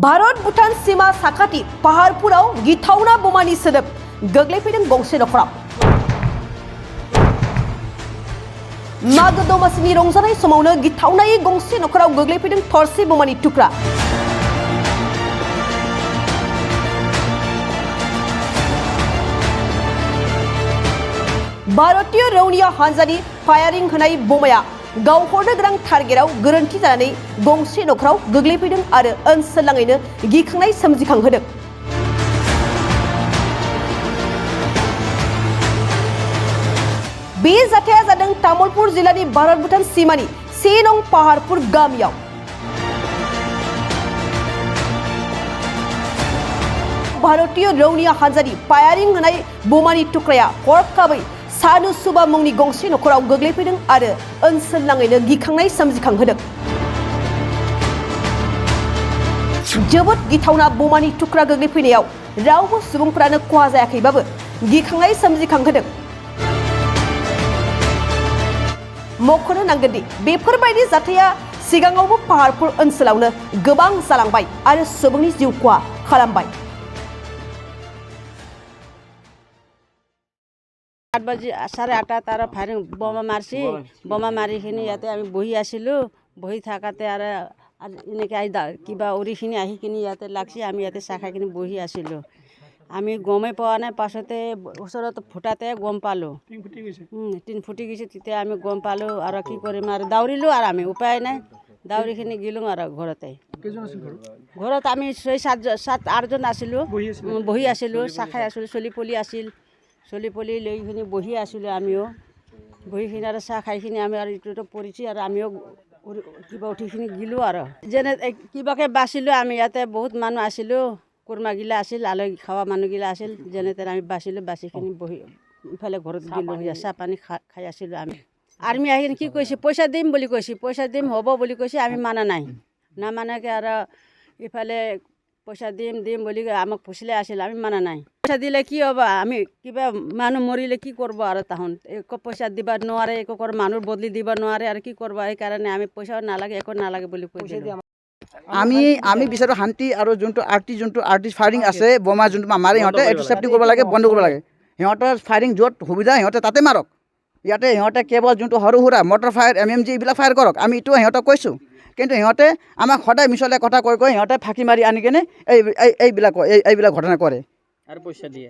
भारत भूटान सीमा साखाथि पाहाड़फोराव गिथावना बमानि सोदोब गोग्लैफैदों गंसे नखराव। मागो दमासिनि रंजानाय समावनो गिथावनायै गंसे नखराव गोग्लैफैदों थरसे बमानि थुख्रा। भारतीय रौनिया हान्जानि फायारिं होनाय बमाया गावहरनो गोनां टार्गेटआव गोरोन्थि जानानै गंसे नखराव गोग्लैफैदों आरो ओनसोलनाङैनो गिखांनाय सोमजिखांहोदों। बे जाथाया जादों तामुलपुर जिल्लानि भारत भूटान सीमानि 1 नं पाहाड़पुर गामियाव। भारतीय रौनिया हान्जानि फायारिं होनाय बमानि थुख्राया हरखाबै सानु सुबा मुंनि गंसे नखराव गोग्लैफैदों आरो ओनसोलनाङैनो गिखांनाय सोमजिखांहोदों। जोबोद गिथावना बमानि थुख्रा गोग्लैफैनायाव रावबो सुबुंफोरानो खहा जायाखैबाबो गिखांनाय सोमजिखांहोदों। मख'नो नांगोनदि बेफोरबायदि जाथाया सिगाङावबो पाहाड़पुर ओनसोलावनो गोबां जालांबाय आरो सुबुंनि जिउ खहा खालामबाय। 8 বাজি 8:30 তার ফায়ারিং বোমা মারছি। বোমা মারিখিনি ইয়াতে আমি বহি আছিলো। বহি থাকাতে আর এনেকে কিবা উৰিখিনি আহিখিনি ইয়াতে লাগছি। আমি ইয়াতে চাহ খাইখিনি বহি আছিলো। আমি গমেই পোৱা নাই, পাছতে ওচৰত ফুটাতে গম পালোঁ। টিন ফুটি গৈছে, তেতিয়া আমি গম পালোঁ আৰু কি কৰিম আৰু দাউৰিলোঁ আৰু আমি উপায় নাই দাউৰিখিনি গেলোঁ আৰু ঘৰতে। ঘৰত আমি 6-7-8 জন আছিলোঁ, বহি আছিলোঁ, চাহ খাই আছিলোঁ, চলি পলি আছিল। চলি পলি লৈখিনি বহি আছিলোঁ আমিও। বহিখিনি আৰু চাহ খাইখিনি আমি আৰু ইটোতো পৰিছি আৰু আমিও কিবা উঠিখিনি গিলোঁ আৰু যেনে কিবাকে বাচিলোঁ। আমি ইয়াতে বহুত মানুহ আছিলোঁ, কুৰমাগিলা আছিল, আলহী খাৱা মানুহগিলা আছিল। যেনে তেনে আমি বাচিলোঁ, বাচিখিনি বহি ইফালে ঘৰত গিলোঁ, চাহ পানী খাই আছিলোঁ আমি। আৰ্মি আহিকিনে কি কৈছে, পইচা দিম বুলি কৈছে, পইচা দিম হ'ব বুলি কৈছে। আমি মানা নাই, নামানাকৈ আৰু ইফালে পইচা দিম বুলি আমাক ফুচিলে আছিল। আমি মানা নাই। পইচা দিলে কি হ'ব, আমি কিবা মানুহ মৰিলে কি কৰিব আৰু তাহোন একো পইচা দিব নোৱাৰে, একো মানুহ বদলি দিব নোৱাৰে আৰু কি কৰিব। সেইকাৰণে আমি পইচাও নালাগে, একো নালাগে বুলি কৈছোঁ। আমি বিচাৰোঁ শান্তি আৰু যোনটো আৰ্টিষ্ট ফায়াৰিং আছে, বোমা যোনটো মাৰে সিহঁতে এইটো চেফটি কৰিব লাগে, বন্ধ কৰিব লাগে। সিহঁতৰ ফায়াৰিং য'ত সুবিধা সিহঁতে তাতে মাৰক। ইয়াতে সিহঁতে কেৱল যোনটো সৰু সুৰা মটৰ ফায়াৰ, MMG এইবিলাক ফায়াৰ কৰক। আমি এইটো সিহঁতক কৈছোঁ, কিন্তু সিহঁতে আমাক সদায় মিছলীয়া কথা কৈ সিহঁতে ফাঁকি মাৰি আনি কেনে এইবিলাক ঘটনা কৰে আৰু পইচা দিয়ে।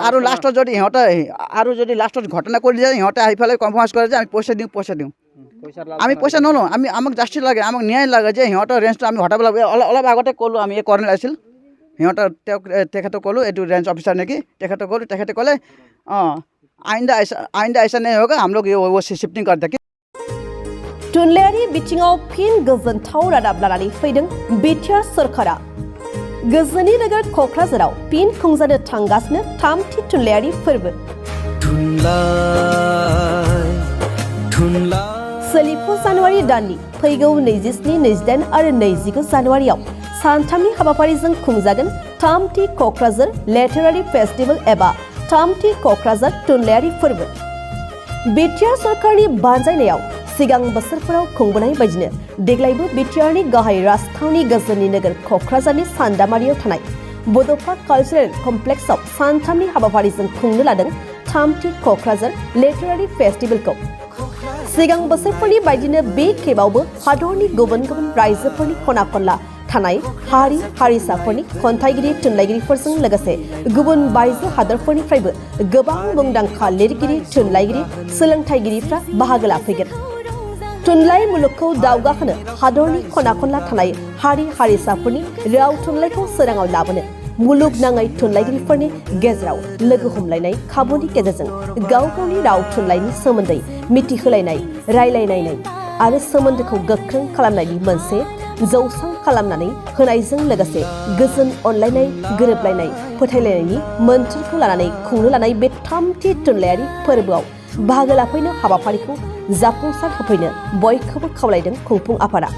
আৰু লাষ্টত যদি সিহঁতে লাষ্টত ঘটনা কৰি দিয়ে, সিহঁতে আহি পেলাই কম্প্ৰমাইজ কৰে যে আমি পইচা দিওঁ। আমি পইচা নলওঁ, আমাক জাষ্টিছ লাগে, আমাক ন্যায় লাগে যে সিহঁতৰ ৰেঞ্জটো আমি হটাব লাগে। অলপ আগতে ক'লোঁ, আমি এই কৰ্ণেল আছিল সিহঁতৰ, তেখেতক ক'লোঁ, এইটো ৰেঞ্জ অফিচাৰ নেকি, তেখেতক ক'লোঁ। তেখেতে ক'লে आइंदा ऐसा नहीं होगा, हम लोग वो शिफ्टिंग कर देंगे। थुनलाइयारि बिथिङाव फिन गोजोनथाव रादाब लानानै फैदों बिटिआर सरकारा। गोजोननि नोगोर क'क्राझाराव फिन खुंजानो थांगासिनो 3थि थुनलाइयारि फोरबो। सोलिफु जानुवारि दाननि फैगौ 27, 28 आरो 29 जानुवारियाव सानथामनि हाबाफारिजों खुंजागोन 3थि क'क्राझार लिटारारि फेस्टिवल एबा 3थि क'क्राझार थुनलाइयारि फोरबो। बिटिआर सरकारनि बानजायनायाव सिगां बोसोरफोराव खुंबोनाय बायदिनो देग्लायबो बिटिआरनि गाहाय राजथावनि गोजोननि नोगोर क'क्राझारनि सान्दामारियाव थानाय बड'सा कालचारेल कमप्लेक्सआव सानथामनि हाबाफारिजों खुंनो लादों 3थि क'क्राझार लिटारारि फेस्टिवलखौ। सिगां बोसोरफोरनि बायदिनो बे खेबावबो हादरनि गुबुन गुबुन रायजोफोरनि खना खनला थानाय हारि हारिसाफोरनि खन्थाइगिरि थुनलाइगिरिफोरजों लोगोसे गुबुन बायजो हादरफोरनिफ्रायबो गोबां मुंदांखा लिरगिरि, थुनलाइगिरि, सोलोंथाइगिरिफ्रा बाहागो लाफैगोन। थुनलाइ मुलुगखौ दावगाहोनो हादरनि खना खनला थानाय हारि हारिसाफोरनि राव थुनलाइखौ सोराङाव लाबोनो मुलुगनाङै थुनलाइगिरिफोरनि गेजेराव लोगो हमलायनाय खाबुनि गेजेरजों गाव गावनि राव थुनलाइनि सोमोन्दै मिथिहोलायनाय, रायलायलायनाय आरो सोमोन्दोखौ गोख्रों खालामनायनि मोनसे जौसां खालामनानै होनायजों लोगोसे गोजोन, अनलायनाय, गोरोबलायनाय, फोथायलायनायनि मोन्थोरखौ लानानै खुंनो लानाय बे 3थि थुनलाइयारि फोरबोआव बाहागो लाफैनो हाबाफारिखौ जाफुंसार होफैनो बयखौबो खावलायदों खुंफुं आफादा।